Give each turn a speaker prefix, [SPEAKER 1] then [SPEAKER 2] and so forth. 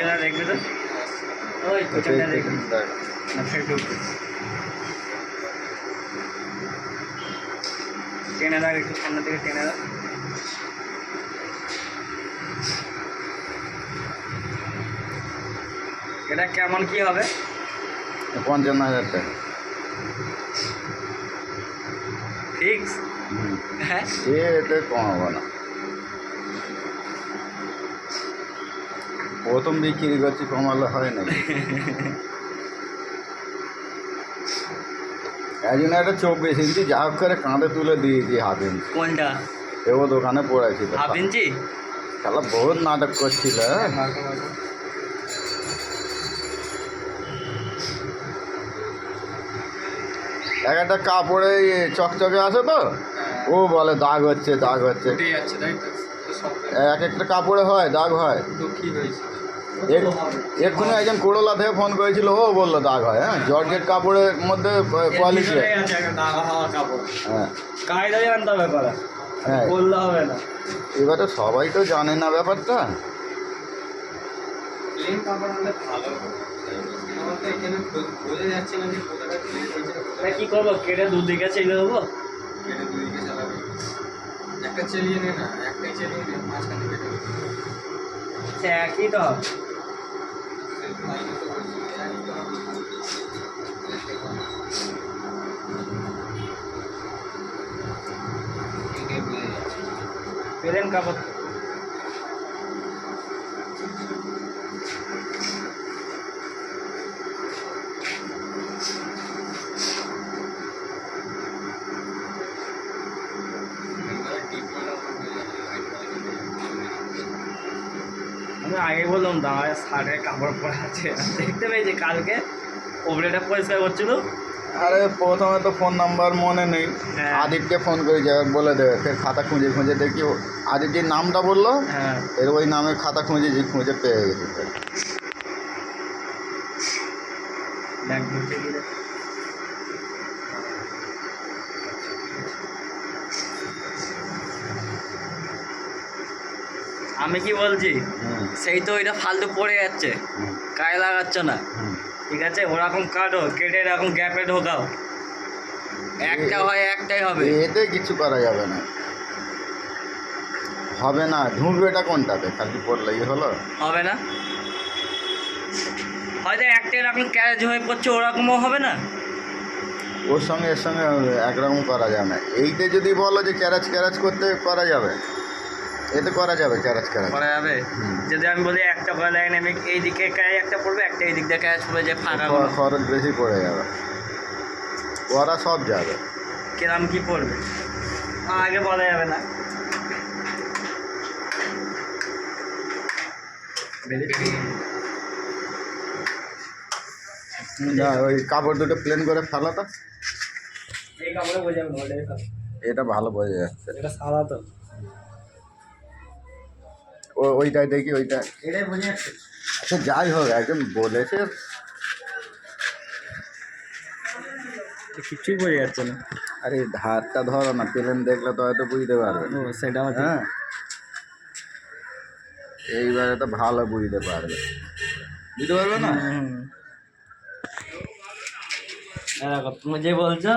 [SPEAKER 1] Camera দেখবে তো ওই পিছনটা দেখবে না ফেসবুক টেনে রাখ একটু সামনে থেকে টেনে রাখ এটা কেমন কি হবে
[SPEAKER 2] 55,000 টাকা
[SPEAKER 1] ফিক্স হ্যাঁ
[SPEAKER 2] এতে কম হবে না প্রথম বিক্রি করছি কমালে হয় না একজন একটা 24 ইঞ্চি যা হোক করে কাঁধে তুলে দিয়েছি হাফ ইঞ্চি
[SPEAKER 1] কোনটা
[SPEAKER 2] এও দোকানে পড়েছিল
[SPEAKER 1] হাফ ইঞ্চি
[SPEAKER 2] খেলা বহুত নাটক করছিল এক একটা কাপড়ে চকচকে আছে তো ও বলে দাগ হচ্ছে এক একটা কাপড়ে হয় দাগ হয় এক্ষুনি একজন কোড়লা থেকে ফোন করেছিল ও বললো দাগ হয় হ্যাঁ জর্জেট কাপড়ের মধ্যে কোয়ালিটি হ্যাঁ
[SPEAKER 1] কায়দায় আনতে হবে করা
[SPEAKER 2] হ্যাঁ
[SPEAKER 1] বললে হবে না
[SPEAKER 2] এবারে সবাই তো জানে না ব্যাপারটা
[SPEAKER 1] কি করবো কেটে দুদিকে চেলে দেবো
[SPEAKER 3] একটা চালিয়ে নে না একটাই চালিয়ে নে মাঝখানে কেটে
[SPEAKER 1] সে একই তো পেলেন কাপড় আমি আগে বললাম দাঁড়া শার্টের কাপড় পরা আছে দেখতে পেয়েছি কালকে ওপরেটা পরিষ্কার করছিল
[SPEAKER 2] আরে প্রথমে তো ফোন নাম্বার মনে নেই
[SPEAKER 1] হ্যাঁ।
[SPEAKER 2] আদিত্যকে ফোন করে যাবে বলে দেবে ফের খাতা খুঁজে খুঁজে দেখি আদিত্যের নামটা বললো
[SPEAKER 1] হ্যাঁ
[SPEAKER 2] এর ওই নামে খাতা খুঁজে পেয়ে গেছি
[SPEAKER 1] ব্যাগ ধরতে গেলে আমি কি বলছি সেই তো ওইটা ফালতু পড়ে যাচ্ছে গায়ে লাগাচ্ছ না ঠিক আছে ওরকম কাটো কেটে এরকম গ্যাপে ঢোকাও একটা হয় একটাই হবে
[SPEAKER 2] এতে কিছু করা যাবে না হবে না ঢুকবেটা কোনটাতে খালি পড়লেই হলো
[SPEAKER 1] হবে না হয়তো একটা এরকম ক্যারেজ হয়ে পড়ছে ওরকমও হবে না
[SPEAKER 2] ওর সঙ্গে এর সঙ্গে একরকম করা যাবে না এইতে যদি বলো যে ক্যারাজ করতে করা যাবে এতে করা যাবে ক্যারাজ
[SPEAKER 1] করা যাবে যদি আমি বলি একটা লাইন আমি এই দিকে ক্যারেজ একটা পড়বে একটা এই দিক দিয়ে ক্যারেজ পড়বে যে ফাঁকা
[SPEAKER 2] খরচ বেশি পড়ে যাবে ওরা সব যাবে
[SPEAKER 1] কিরম কি পড়বে আগে বলা যাবে না
[SPEAKER 2] না ওই কাপড় দুটো প্লেন করে ফেলা তো
[SPEAKER 1] এই কাপড়ে বোঝাবো
[SPEAKER 2] এটা ভালো বোঝা যাচ্ছে
[SPEAKER 1] এটা সাদা তো
[SPEAKER 2] ওইটাই দেখি ওইটা
[SPEAKER 1] এটাই বোঝা যাচ্ছে
[SPEAKER 2] আচ্ছা যাই হোক একজন বলেছে
[SPEAKER 1] কিছুই বোঝা যাচ্ছে না
[SPEAKER 2] আরে ধারটা ধরো না প্লেন দেখলে তো হয়তো বুঝতে পারবে
[SPEAKER 1] ও সেটা
[SPEAKER 2] হ্যাঁ এইবারে তো ভালো বুঝতে পারবে না
[SPEAKER 1] তুমি যে বলছো